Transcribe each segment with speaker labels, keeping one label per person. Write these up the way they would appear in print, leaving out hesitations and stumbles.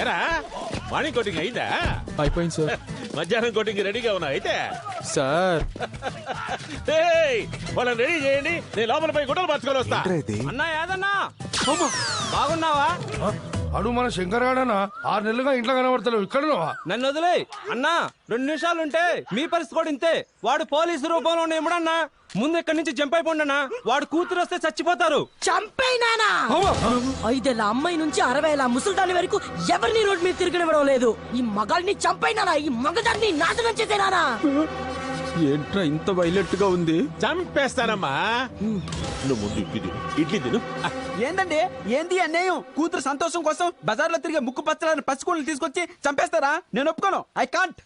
Speaker 1: ఏరా morning coating అయిందా?
Speaker 2: అయిపోయింది సార్.
Speaker 1: మధ్యాహ్నం కోటింగ్ రెడీగా ఉన్నా అయితే
Speaker 2: సార్
Speaker 1: వాళ్ళని రెడీ చేయండి, నేను లోపల పోయి గుడ్డలు పచ్చుకొని వస్తా.
Speaker 3: అన్నా ఏదన్నా బాగున్నావా?
Speaker 4: అడు మన శంకర్ గాడనా 6 నెలలుగా ఇంట్లో కనబడతలేవు, ఇక్కడ
Speaker 3: నన్ను వదిలే అన్నా. 2 నిమిషాలు ఉంటే మీ పరిస్థితి కూడా ఇంతే. వాడు పోలీసు రూపంలో ఉన్న ఎముడన్నా, ముందు ఇక్కడి నుంచి జంప్ అయిపోండన్నా. వాడు కూతురు వస్తే చచ్చిపోతారు.
Speaker 5: చంపైనానా? 5 ఏళ్ల అమ్మాయి నుంచి 60 ఏళ్ల ముసల్దాని వరకు ఎవరిని రోడ్ మీద తిరగనివ్వడం లేదు. ఈ మగాల్ని చంపైనానా? ఈ మగదాన్ని నాశనం చేసేనానా?
Speaker 2: ఏంట్రా ఇంత వైలెంట్ గా ఉంది?
Speaker 1: చంపేస్తానమ్మా. నువ్వు ముందు ఇడ్లీ తిను.
Speaker 3: ఏందండి ఏంది అన్యాయం? కూతురు సంతోషం కోసం బజార్లో తిరిగే ముక్కు పచ్చలని పచ్చుకోళ్ళు తీసుకొచ్చి చంపేస్తారా? నేను ఒప్పుకోను. I can't.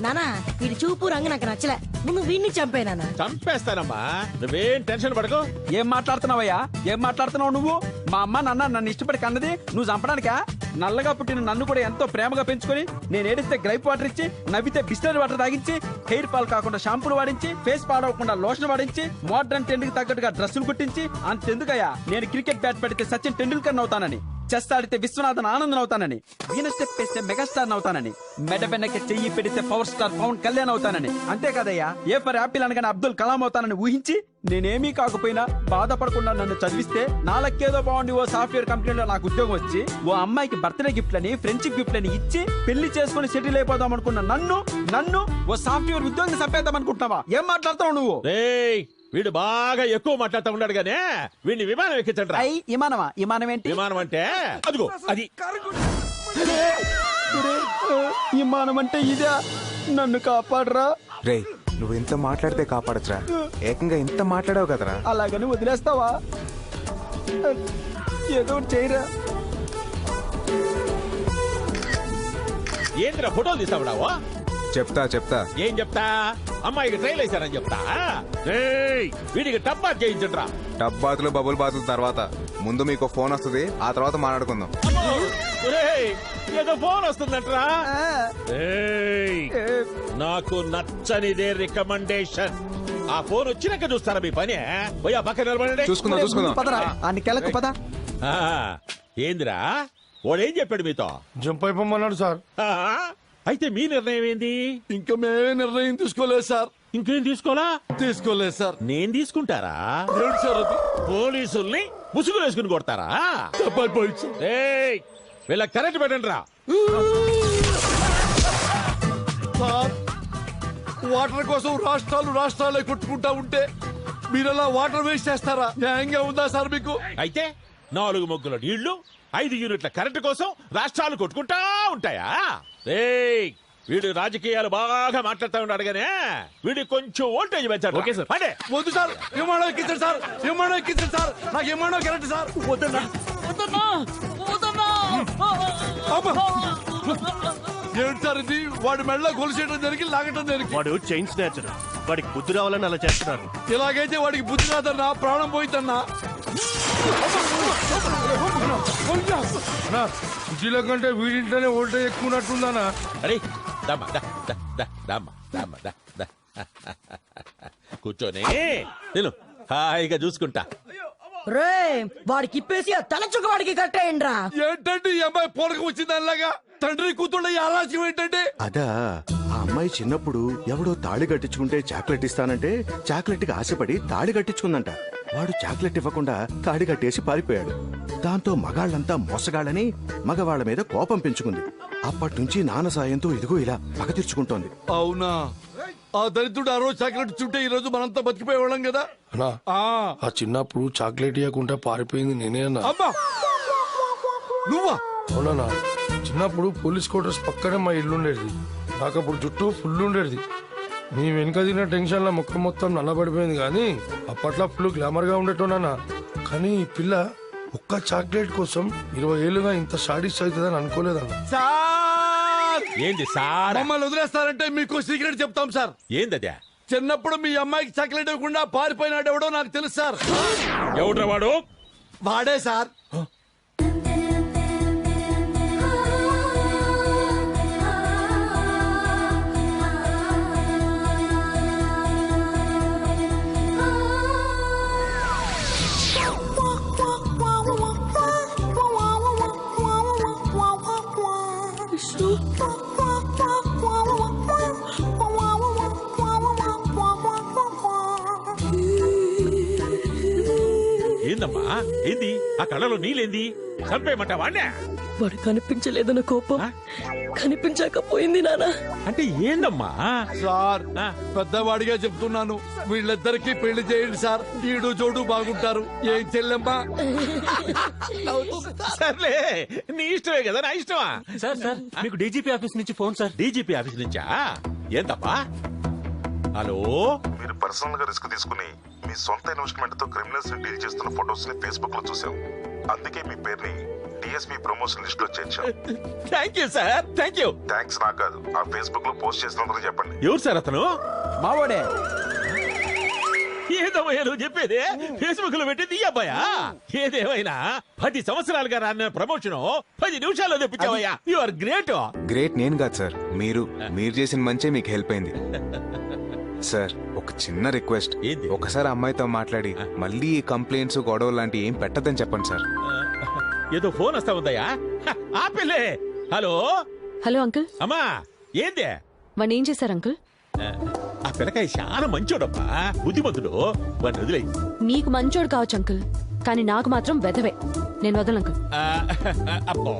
Speaker 5: నానా వీడి చూపు రంగు నాకు నచ్చలే. ముందు వీడిని చంపేనానా?
Speaker 1: చంపేస్తానమ్మా, నువ్వేం టెన్షన్ పడకు.
Speaker 3: ఏం మాట్లాడుతున్నావయ్యా? ఏం మాట్లాడుతున్నావు నువ్వు? మా అమ్మ నాన్న నన్ను ఇష్టపడి కన్నది నువ్వు చంపడానికా? నల్లగా పుట్టిన నన్ను కూడా ఎంతో ప్రేమగా పెంచుకొని, నేను ఏడిస్తే గ్రైప్ వాటర్ ఇచ్చి, నవ్వితే బిస్లరీ వాటర్ తాగించి, హెయిర్ ఫాల్ కాకుండా షాంపూలు వాడించి, ఫేస్ పాడవకుండా లోషన్ వాడించి, మోడర్న్ ట్రెండ్ కి తగ్గట్టుగా డ్రెస్సులు కుట్టించి, అంతెందుకయ్యా నేను క్రికెట్ బ్యాట్ పెడితే సచిన్ టెండూల్కర్ అవుతానని, చెస్ ఆడితే విశ్వనాథన్ ఆనందన్ అవుతానని, వీణ స్టెప్ వేస్తే మెగాస్టార్ అవుతానని, మెడ వెనక్కి చెయ్యి పెడితే పవర్ స్టార్ పవన్ కళ్యాణ్ అవుతానని, అంతే కదయ్యా ఏ ఫర్ యాపిల్ అనగానే అబ్దుల్ కలాం అవుతానని ఊహించి, నేనేమీ కాకపోయినా బాధపడకుండా నన్ను చదివిస్తే నాలకేదో బాగుండి ఓ సాఫ్ట్వేర్ కంపెనీలో నాకు ఉద్యోగం వచ్చి, ఓ అమ్మాయికి బర్త్డే గిఫ్ట్ లని ఫ్రెండ్షిప్ గిఫ్ట్ అని ఇచ్చి పెళ్లి చేసుకుని సెటిల్ అయిపోదాం అనుకున్న నన్ను ఓ సాఫ్ట్వేర్ ఉద్యోగం చంపేద్దాం అనుకుంటున్నావా? ఏం మాట్లాడతావు నువ్వు?
Speaker 1: వీడు బాగా ఎక్కువ మాట్లాడుతూ ఉన్నాడు గానే, వీడిని విమానం ఎక్కించండి రా.
Speaker 3: విమానమా? విమానం ఏంటి?
Speaker 1: విమానం అంటే అదిగో అది.
Speaker 3: విమానం అంటే ఇదే. నన్ను కాపాడరా.
Speaker 6: రే నువ్వు ఇంత మాట్లాడితే కాపాడచ్చురా, ఏకంగా ఇంత మాట్లాడావు కదరా.
Speaker 3: అలాగని వదిలేస్తావా? ఏదో ఒకటి చేయరా.
Speaker 1: ఏంద్రా ఫోటోలు తీస్తావు?
Speaker 6: చెప్తా.
Speaker 1: ఏం చెప్తా? అమ్మాయికి ట్రైల్ వేశారని చెప్తా. వీడికి టబ్ బాత్ చేయించండి రా.
Speaker 6: టబ్ బాతులు బబుల్ బాతుల తర్వాత ముందు మీకు ఫోన్ వస్తుంది, ఆ తర్వాత మాట్లాడుకుందాం.
Speaker 1: ఏదో ఫోన్ వస్తుందంటరా. నాకు నచ్చనిదే రికమెండేషన్. ఆ ఫోన్ వచ్చినాక చూస్తారా మీ పని? పోయి ఆ పక్కన నిలబడండి.
Speaker 6: చూసుకుందాం.
Speaker 3: పదరా అన్ని కెలకు పద.
Speaker 1: ఏందిరా వాడేం చెప్పాడు మీతో?
Speaker 4: జంప్ అయిపోమన్నాడు సార్.
Speaker 1: అయితే మీ నిర్ణయం ఏంది?
Speaker 4: ఇంకా మేమే నిర్ణయం తీసుకోలేదు సార్.
Speaker 1: ఇంకేం
Speaker 4: తీసుకోలేదు సార్.
Speaker 1: నేను తీసుకుంటారా?
Speaker 4: సార్ అది
Speaker 1: పోలీసుల్ని ముసుగులు వేసుకుని కొడతారా? వీళ్ళ కరెంట్ పెట్టండి రా.
Speaker 4: వాటర్ కోసం రాష్ట్రాలే కొట్టుకుంటా ఉంటే మీరలా వాటర్ వేస్ట్ చేస్తారా? న్యాయంగా ఉందా సార్ మీకు?
Speaker 1: అయితే 4 మొగ్గుల నీళ్లు 5 యూనిట్ల కరెంటు కోసం రాష్ట్రాలు కొట్టుకుంటా ఉంటాయా? వీడు రాజకీయాలు బాగా మాట్లాడుతూ ఉన్నాడు గానే, వీడి కొంచెం వోల్టేజ్ పెంచాడు. Okay sir.
Speaker 4: వద్దు సార్, విమానం ఎక్కించండి సార్. విమానం ఎక్కించండి సార్. నాకు విమానం కరెంట్ సార్. వద్దన్నా. ఏంటి సార్ ఇది? వాడి మెడలో గొలుసేయడం జరిగి లాగటం జరిగి.
Speaker 7: వాడు చైన్ స్నాచర్. వాడికి బుద్ధి రావాలని అలా చేస్తున్నారు.
Speaker 4: ఇలాగైతే వాడికి బుద్ధి రాదన్నా, ప్రాణం పోయిద్దన్నా. బుద్ధిలో కంటే వీడింట్లోనే వోల్టేజ్ ఎక్కువ ఉన్నట్టుందన్నా.
Speaker 1: అరే కూర్చొని నేను హాయిగా చూసుకుంటా.
Speaker 5: రే వాడికి ఇప్పేసి తలచుక్క వాడికి కట్టేయండిరా.
Speaker 4: ఏంటంటే ఈ అమ్మాయి పోలక వచ్చింది అలాగా? తండ్రి కూతుళ్ళ ఆలోచన ఏంటంటే?
Speaker 7: అదా ఆ అమ్మాయి చిన్నప్పుడు ఎవడో తాళి కట్టించుకుంటే చాక్లెట్ ఇస్తానంటే చాక్లెట్ కి ఆశపడి తాళి కట్టించుకుందంట. వాడు చాక్లెట్ ఇవ్వకుండా తాళి కట్టేసి పారిపోయాడు. దాంతో మగాళ్ళంతా మోసగాళ్ళని మగవాళ్ల మీద కోపం పెంచుకుంది. అప్పటి నుంచి నాన్న సాయంతో ఇదిగో ఇలా పగ తీర్చుకుంటోంది.
Speaker 4: అవునా? ఆ దరిద్రుడు ఆ రోజు చాక్లెట్ చుట్టే ఈ రోజు మనంతా బతికిపోయేవాళ్ళం కదా.
Speaker 8: ఆ చిన్నప్పుడు చాక్లెట్ ఇవ్వకుండా పారిపోయింది నేనే అన్నా.
Speaker 4: అమ్మా నువ్వా?
Speaker 8: అవునా? చిన్నప్పుడు పోలీస్ క్వార్టర్స్ పక్కనే మా ఇల్లు ఉండేది. నాకు అప్పుడు జుట్టు ఫుల్ ఉండేది. నీ వెనుక తిన్న టెన్షన్ లో ముఖం మొత్తం నల్లబడిపోయింది. కానీ అప్పట్లో ఫుల్ గ్లామర్ గా ఉండేటోనా. కానీ ఈ పిల్ల ఒక్క చాక్లెట్ కోసం 20 ఏళ్ళుగా ఇంత సాడిస్ట్ అవుతుందని అనుకోలేదన్న.
Speaker 1: ఏంది సార్?
Speaker 4: మమ్మల్ని వదిలేస్తారంటే మీకు సీక్రెట్ చెప్తాం సార్.
Speaker 1: ఏందదే?
Speaker 4: చిన్నప్పుడు మీ అమ్మాయికి చాక్లెట్ ఇవ్వకుండా పారిపోయినాడు ఎవడో నాకు తెలుసు సార్.
Speaker 1: ఎవడ్రా వాడు?
Speaker 4: వాడే సార్.
Speaker 1: ఏందమ్మా ఏంది ఆ కళ్ళలో నీళ్ళేంది చంపేయమంటా వాణ్ణే
Speaker 5: వాడు కనిపించలేదన్న కోపం
Speaker 1: ఆ?
Speaker 5: కనిపించకపోయింది నాన్న.
Speaker 1: అంటే ఏందమ్మా
Speaker 4: సార్
Speaker 1: ఆ.
Speaker 4: పెద్దవాడిగా చెప్తున్నాను, వీళ్ళిద్దరికి పెళ్లి చేయండి సార్. ఈడు జోడు బాగుంటారు. ఏం చెల్లెమ్మా?
Speaker 1: సర్లే నీ ఇష్టమే కదా నా ఇష్టమా
Speaker 9: సార్ సార్ మీకు డీజీపీ ఆఫీస్ నుంచి ఫోన్ సార్.
Speaker 1: డీజీపీ ఆఫీస్ నుంచా ఏందమ్మా హలో
Speaker 10: మీరు పర్సనల్ గా రిస్క్ తీసుకుని మీ సొంత ఇన్వెస్ట్మెంట్ తో క్రిమినల్స్ ని డీల్ చేస్తున్న ఫొటోస్ ని ఫేస్బుక్ లో చూసాం. అందుకే మీ పేరుని డిఎస్పీ ప్రమోషన్ లిస్ట్ లో చేర్చాం.
Speaker 1: Thank you sir thank you
Speaker 10: thanks నాకు కాదు, ఆ ఫేస్బుక్ లో పోస్ట్ చేసినందుకు చెప్పండి.
Speaker 1: ఎవరు సార్ అతను
Speaker 3: మావోడే.
Speaker 1: ఏదమ్మయ్యా నువ్వు చెప్పేది ఫేస్బుక్ లో పెట్టింది ఈ అబ్బాయా ఏదేమైనా 10 సంవత్సరాలుగా రాన్న ప్రమోషన్ 10 నిమిషాల్లో తెప్పించావయ్యా యు ఆర్ గ్రేట్
Speaker 6: గ్రేట్ నేను కాదు సార్, మీరు చేసిన మంచే మీకు హెల్ప్ అయింది. సార్ ఒక చిన్న రిక్వెస్ట్,
Speaker 1: ఏంది?
Speaker 6: ఒకసారి అమ్మాయితో మాట్లాడి మళ్ళీ ఈ కంప్లైంట్స్ గొడవలు లాంటి ఏం పెట్టదని చెప్పండి సార్.
Speaker 1: ఏదో ఫోన్ వస్తా ఉందయ్యా ఆ పిల్లే హలో
Speaker 11: హలో అంకుల్,
Speaker 1: అమ్మా ఏంది
Speaker 11: వాణ్ణి ఏం చేశారు అంకుల్?
Speaker 1: ఆ పిల్లకాయ చాలా మంచోడమ్మా బుద్ధిమంతుడు వాడిని వదిలేయి
Speaker 11: మీకు మంచోడు కావచ్చు అంకుల్, కానీ నాకు మాత్రం వెధవే. నేను వదలను అంకుల్.
Speaker 1: అబ్బో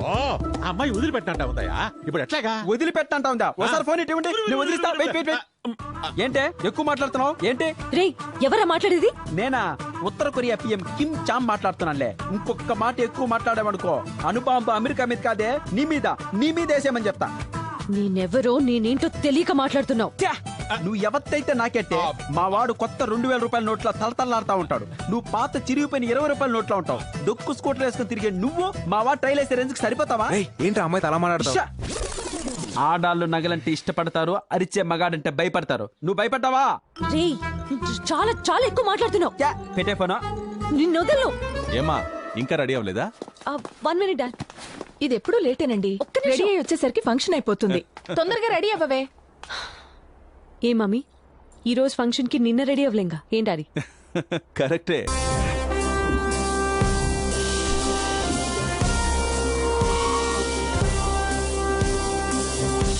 Speaker 1: ఆ అమ్మాయి వదిలిపెట్టినట్ట ఉందయ్యా ఇప్పుడు ఎట్లాగా
Speaker 3: వదిలిపెట్టంటా ఉందా? ఒకసారి ఫోన్ ఇటు ఇవ్వండి. నేను వదిలిస్తా. Wait wait wait. ఏంటే ఎక్కువ మాట్లాడుతున్నావు ఏంటి?
Speaker 11: రే ఎవరా మాట్లాడేది?
Speaker 3: నేనా ఉత్తర కొరియా పిఎం కిమ్ చామ్ మాట్లాడుతున్నానులే. ఇంకొక మాట ఎక్కువ మాట్లాడామనుకో అణుబాంబు అమెరికా మీద కాదే నీ మీద వేసేయమని చెప్తా.
Speaker 11: నేనెవరో నేనేంటో తెలియక మాట్లాడుతున్నావు.
Speaker 3: ఛే! నువ్వు ఎవత్తైతే నాకెట్టే. మా వాడు కొత్త 2000 రూపాయల నోట్ల తలతల్లాడుతా ఉంటాడు. నువ్వు పాత చిరిగిపోయిన 20 రూపాయల నోట్లో ఉంటావు. డొక్కు స్కూటర్ వేసుకుని తిరిగే నువ్వు మా వాడు ట్రైల్ వేసే రేంజ్కి సరిపోతావా?
Speaker 6: ఏంటి అమ్మాయితో అలా మాట్లాడతావు?
Speaker 3: షా! ఆడాళ్ళు నగలంటే ఇష్టపడతారు, అరిచే మగాడంటే భయపడతారు. నువ్వు భయపడ్డావా?
Speaker 11: రే చాలా చాలా ఎక్కువ మాట్లాడుతున్నావు.
Speaker 3: ఛే! పెట్టే ఫోను.
Speaker 11: నిన్ను వదలను.
Speaker 9: ఏమా ఇంకా రెడీ అవ్వలేదా?
Speaker 11: 1 మినిట్ డాడ్.
Speaker 12: ఇది ఎప్పుడు లేటేనండి. రెడీ అయ్యి వచ్చేసరికి ఫంక్షన్ అయిపోతుంది. తొందరగా రెడీ అవ్వవే.
Speaker 11: ఏ మమ్మీ ఈ రోజు ఫంక్షన్ కి నిన్న రెడీ అవ్వలేంగా ఏం డాడీ?
Speaker 9: కరెక్టే.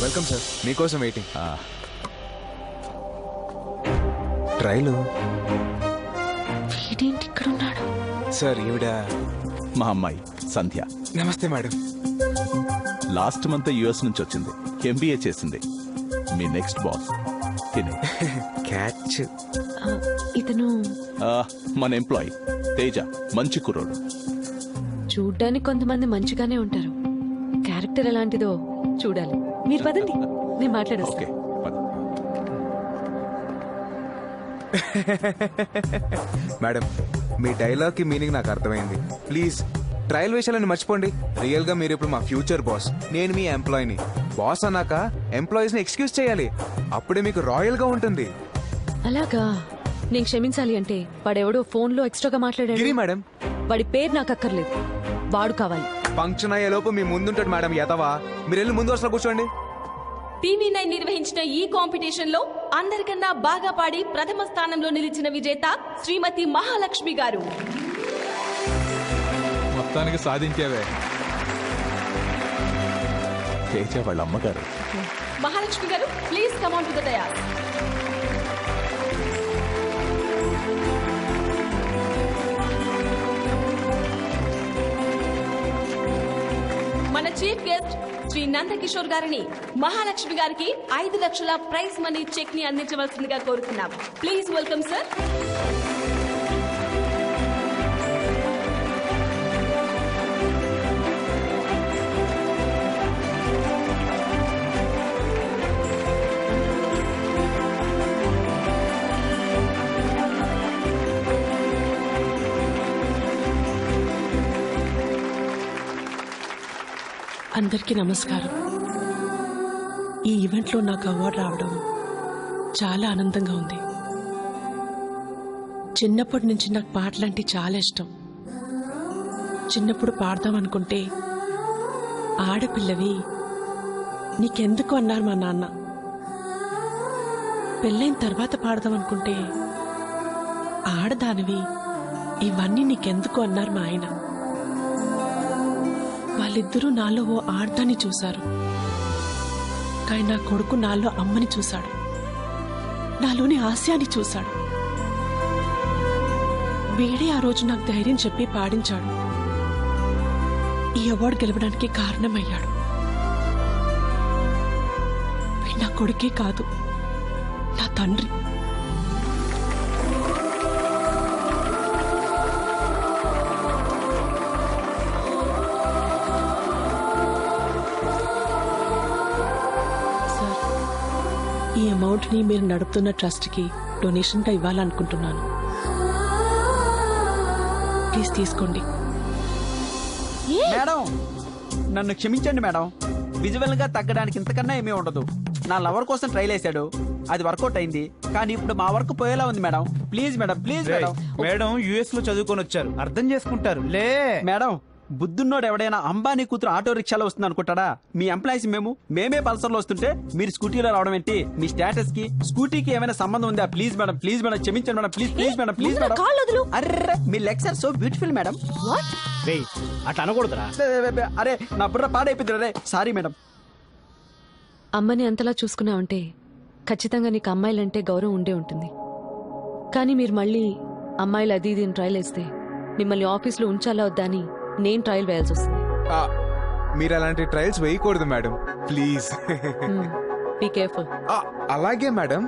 Speaker 6: వెల్కమ్ సార్, మీకోసం వెయిటింగ్. ట్రైలు
Speaker 11: వీడేంటి ఇక్కడ ఉన్నాడు?
Speaker 6: సార్ ఈవిడ
Speaker 9: మా అమ్మాయి సంధ్య.
Speaker 6: నమస్తే మేడం.
Speaker 9: లాస్ట్ మంత్ యుఎస్ నుంచి వచ్చింది, ఎంబీఏ చేసింది. మీ నెక్స్ట్ బాస్
Speaker 6: క్యాచ్.
Speaker 11: ఇతను
Speaker 9: మన ఎంప్లాయీ తేజ, మంచి కుర్రోడు.
Speaker 11: చూడ్డానికి కొంతమంది మంచిగానే ఉంటారు, క్యారెక్టర్ ఎలాంటిదో చూడాలి. మీరు పదండి, నేను మాట్లాడొస్తా.
Speaker 9: ఓకే పద.
Speaker 6: మేడం మీ డైలాగ్ కి మీనింగ్ నాకు అర్థమైంది. ప్లీజ్ ట్రయల్ విషయాలను మర్చిపోండి. రియల్ గా మీరు ఇప్పుడు మా ఫ్యూచర్ బాస్, నేను మీ ఎంప్లాయీని. బాస్ అన్నాక ఎంప్లాయీస్ ని ఎక్స్క్యూజ్ చేయాలి, అప్పుడే మీకు రాయల్ గా ఉంటుంది.
Speaker 11: అలాగా? నేను క్షమించాలి అంటే వాడెవడో ఫోన్ లో ఎక్స్ట్రాగా మాట్లాడాడు.
Speaker 6: గిరి మేడం,
Speaker 11: వాడి పేరు నాకు అక్కర్లేదు, వాడు కావాలి.
Speaker 6: ఫంక్షన్ అయ్యే లోపు మీ ముందుంటాడు మేడం యతవా. మీరు వెళ్ళి ముందు వరుసలో కూర్చోండి.
Speaker 13: టీవీ9 నిర్వహించిన ఈ కాంపిటీషన్ లో అందరికన్నా బాగా పాడి ప్రథమ స్థానంలో నిలిచిన విజేత శ్రీమతి మహాలక్ష్మి గారు.
Speaker 2: మొత్తానికి సాధించావే.
Speaker 9: తేజ వాళ్ళ అమ్మగారు.
Speaker 13: మహాలక్ష్మి గారు please come on to the dais. మన చీఫ్ గెస్ట్ శ్రీ నందకిషోర్ గారిని మహాలక్ష్మి గారికి 5 లక్షల ప్రైజ్ మనీ చెక్ ని అందించవలసిందిగా కోరుతున్నాం. Please welcome sir.
Speaker 12: అందరికీ నమస్కారం. ఈ ఈవెంట్లో నాకు అవార్డు రావడం చాలా ఆనందంగా ఉంది. చిన్నప్పటి నుంచి నాకు పాటలంటే చాలా ఇష్టం. చిన్నప్పుడు పాడదాం అనుకుంటే ఆడపిల్లవి నీకెందుకు అన్నారు మా నాన్న. పెళ్ళైన తర్వాత పాడదాం అనుకుంటే ఆడదానివి ఇవన్నీ నీకెందుకు అన్నారు మా ఆయన. వాళ్ళిద్దరూ నాలో ఓ ఆడదాన్ని చూశారు, కానీ నా కొడుకు నాలో అమ్మని చూశాడు, నాలోని ఆశయాన్ని చూశాడు. వీడే ఆ రోజు నాకు ధైర్యం చెప్పి పాడించాడు. ఈ అవార్డు గెలవడానికి కారణమయ్యాడు. వీడు నా కొడుకే కాదు, నా తండ్రి. సార్, ఈ అమౌంట్ని మీరు నడుపుతున్న ట్రస్ట్కి డొనేషన్గా ఇవ్వాలనుకుంటున్నాను. ప్లీజ్ తీసుకోండి.
Speaker 3: మేడం, నన్ను క్షమించండి మేడం. విజువల్ గా తగ్గడానికి ఇంతకన్నా ఏమీ ఉండదు. నా లవర్ కోసం ట్రైల్ వేశాడు, అది వర్కౌట్ అయింది. కానీ ఇప్పుడు మా వర్క్ పోయేలా ఉంది madam. Please madam, please madam.
Speaker 2: Madam US లో చదువుకొని వచ్చారు, అర్థం చేసుకుంటారు లే.
Speaker 3: మేడం, బుద్ధున్నోడు ఎవడైనా అంబానీ కూతురు ఆటో రిక్షాలో వస్తుంది అనుకుంటాడా? మీ ఎంప్లాయీస్ మేమే పల్సర్లో వస్తుంటే మీరు స్కూటీలో రావడం ఏంటి? మీ స్టేటస్ కి స్కూటీకి ఏమైనా సంబంధం ఉందా? ప్లీజ్ మేడం, ప్లీజ్ మేడం, క్షమించండి madam, please please madam, please madam. అర్రే, మీ legs are so beautiful madam.
Speaker 2: అట్లా అనకూడదురా.
Speaker 3: అరే, నా బుర్ర పాడైపోయింది. అరే సారీ మేడం.
Speaker 11: అమ్మని అంతలా చూసుకున్నావంటే ఖచ్చితంగా నీకు అమ్మాయిలంటే గౌరవం ఉండే ఉంటుంది. కానీ మీరు మళ్ళీ అమ్మాయిలు అది ఇది ట్రయల్ వేస్తే మిమ్మల్ని ఆఫీస్లో ఉంచాలా వద్దా అని నేను ట్రయల్ వేయాల్సి వస్తుంది.
Speaker 6: మీరు అలాంటి ట్రయల్స్ వేయకూడదు మేడం, ప్లీజ్.
Speaker 11: Be careful.
Speaker 6: అలాగే మేడం.